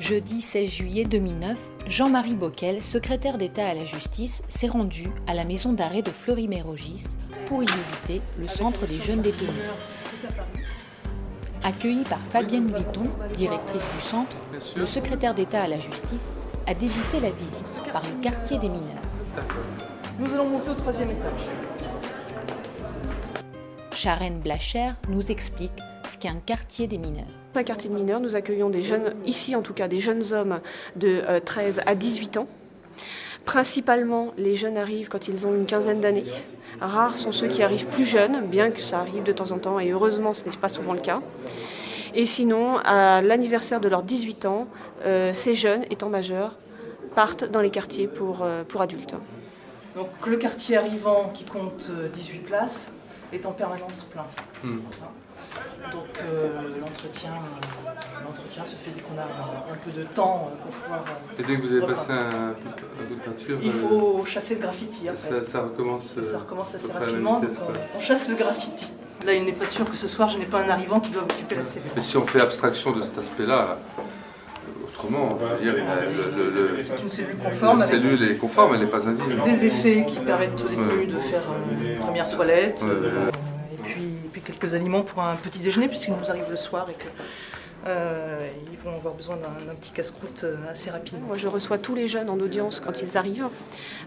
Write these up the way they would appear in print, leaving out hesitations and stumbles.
Jeudi 16 juillet 2009, Jean-Marie Bockel, secrétaire d'État à la Justice, s'est rendu à la maison d'arrêt de Fleury-Mérogis pour y visiter le centre des jeunes détenus. Accueilli par Fabienne Vuitton, directrice du centre, le secrétaire d'État à la Justice a débuté la visite par le quartier des mineurs. Nous allons monter au 3e étage. Sharon Blacher nous explique ce qu'est un quartier des mineurs. Un quartier de mineurs, nous accueillons des jeunes, ici en tout cas, des jeunes hommes de 13 à 18 ans. Principalement, les jeunes arrivent quand ils ont une quinzaine d'années. Rares sont ceux qui arrivent plus jeunes, bien que ça arrive de temps en temps, et heureusement ce n'est pas souvent le cas. Et sinon, à l'anniversaire de leurs 18 ans, ces jeunes, étant majeurs, partent dans les quartiers pour adultes. Donc le quartier arrivant, qui compte 18 places, est en permanence plein. Donc l'entretien se fait dès qu'on a un peu de temps pour pouvoir... Et dès que vous avez passé un coup de peinture... Il faut chasser le graffiti après. Ça recommence, ça recommence assez rapidement, donc on chasse le graffiti. Là, il n'est pas sûr que ce soir, je n'ai pas un arrivant qui doit occuper la cellule. Mais si on fait abstraction de cet aspect-là, autrement, je veux dire, c'est une cellule conforme. La cellule est conforme, elle n'est pas indigne. Des effets qui permettent aux détenus de faire une première toilette, et puis quelques aliments pour un petit déjeuner, puisqu'ils nous arrivent le soir et qu'ils vont avoir besoin d'un petit casse-croûte assez rapidement. Moi, je reçois tous les jeunes en audience quand ils arrivent.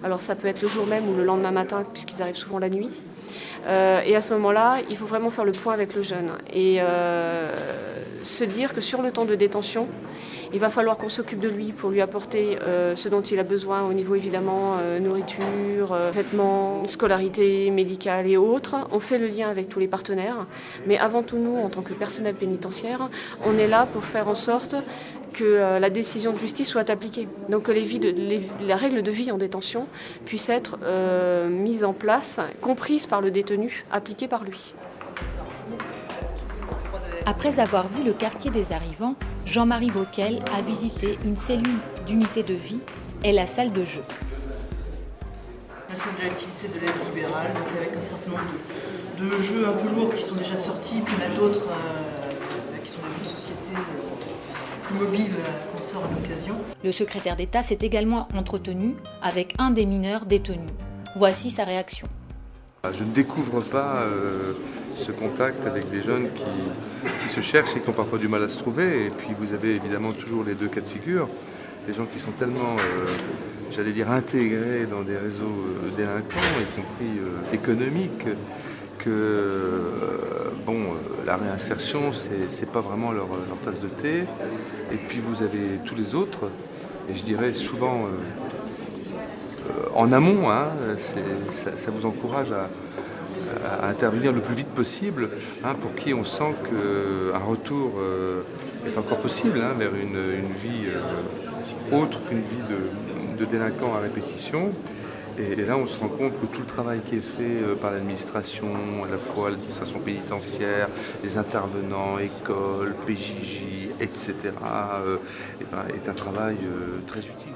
Alors ça peut être le jour même ou le lendemain matin, puisqu'ils arrivent souvent la nuit. Et à ce moment-là, il faut vraiment faire le point avec le jeune et se dire que sur le temps de détention, il va falloir qu'on s'occupe de lui pour lui apporter ce dont il a besoin au niveau évidemment nourriture, vêtements, scolarité médicale et autres. On fait le lien avec tous les partenaires, mais avant tout nous, en tant que personnel pénitentiaire, on est là pour faire en sorte que la décision de justice soit appliquée. Donc que les règles de vie en détention puissent être mises en place, comprises par le détenu, appliquées par lui. Après avoir vu le quartier des arrivants, Jean-Marie Bockel a visité une cellule d'unité de vie et la salle de jeu. La salle de l'activité de l'aide libérale, donc avec un certain nombre de jeux un peu lourds qui sont déjà sortis, puis il y en a d'autres qui sont des jeux de société plus mobiles qu'on sort à l'occasion. Le secrétaire d'État s'est également entretenu avec un des mineurs détenus. Voici sa réaction. Je ne découvre pas ce contact avec des jeunes qui se cherchent et qui ont parfois du mal à se trouver. Et puis vous avez évidemment toujours les deux cas de figure. Des gens qui sont tellement, j'allais dire, intégrés dans des réseaux délinquants, y compris économiques, que la réinsertion, c'est pas vraiment leur tasse de thé. Et puis vous avez tous les autres, et je dirais souvent en amont, ça vous encourage à intervenir le plus vite possible, pour qui on sent qu'un retour est encore possible vers une vie autre qu'une vie de délinquant à répétition. Et là, on se rend compte que tout le travail qui est fait par l'administration, à la fois l'administration pénitentiaire, les intervenants, écoles, PJJ, etc., est un travail très utile.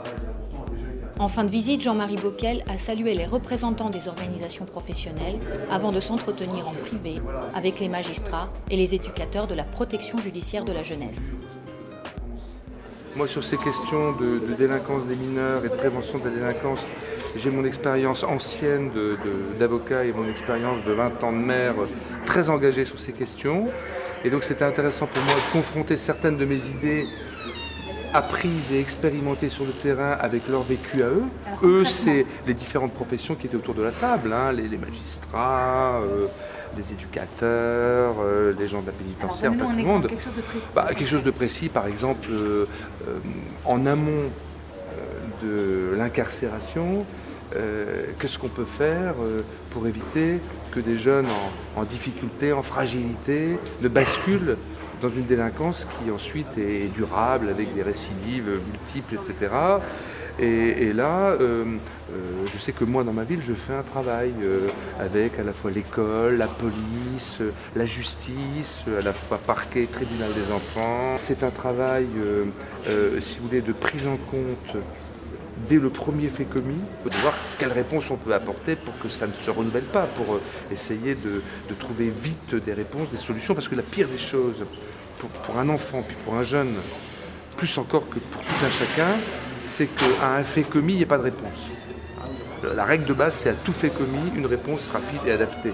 En fin de visite, Jean-Marie Bockel a salué les représentants des organisations professionnelles avant de s'entretenir en privé avec les magistrats et les éducateurs de la protection judiciaire de la jeunesse. Moi, sur ces questions de délinquance des mineurs et de prévention de la délinquance, j'ai mon expérience ancienne d'avocat et mon expérience de 20 ans de maire très engagée sur ces questions. Et donc c'était intéressant pour moi de confronter certaines de mes idées apprises et expérimentées sur le terrain avec leur vécu à eux. Eux, c'est les différentes professions qui étaient autour de la table, les magistrats, les éducateurs, les gens de la pénitentiaire, pas tout le monde. Quelque chose de précis, par exemple, en amont de l'incarcération, qu'est-ce qu'on peut faire pour éviter que des jeunes en difficulté, en fragilité, ne basculent dans une délinquance qui ensuite est durable, avec des récidives multiples, etc. Et là, je sais que moi, dans ma ville, je fais un travail avec à la fois l'école, la police, la justice, à la fois parquet, tribunal des enfants. C'est un travail, si vous voulez, de prise en compte dès le premier fait commis, de voir quelles réponses on peut apporter pour que ça ne se renouvelle pas, pour essayer de trouver vite des réponses, des solutions, parce que la pire des choses pour un enfant, puis pour un jeune, plus encore que pour tout un chacun, c'est qu'à un fait commis, il n'y a pas de réponse. La règle de base, c'est à tout fait commis, une réponse rapide et adaptée.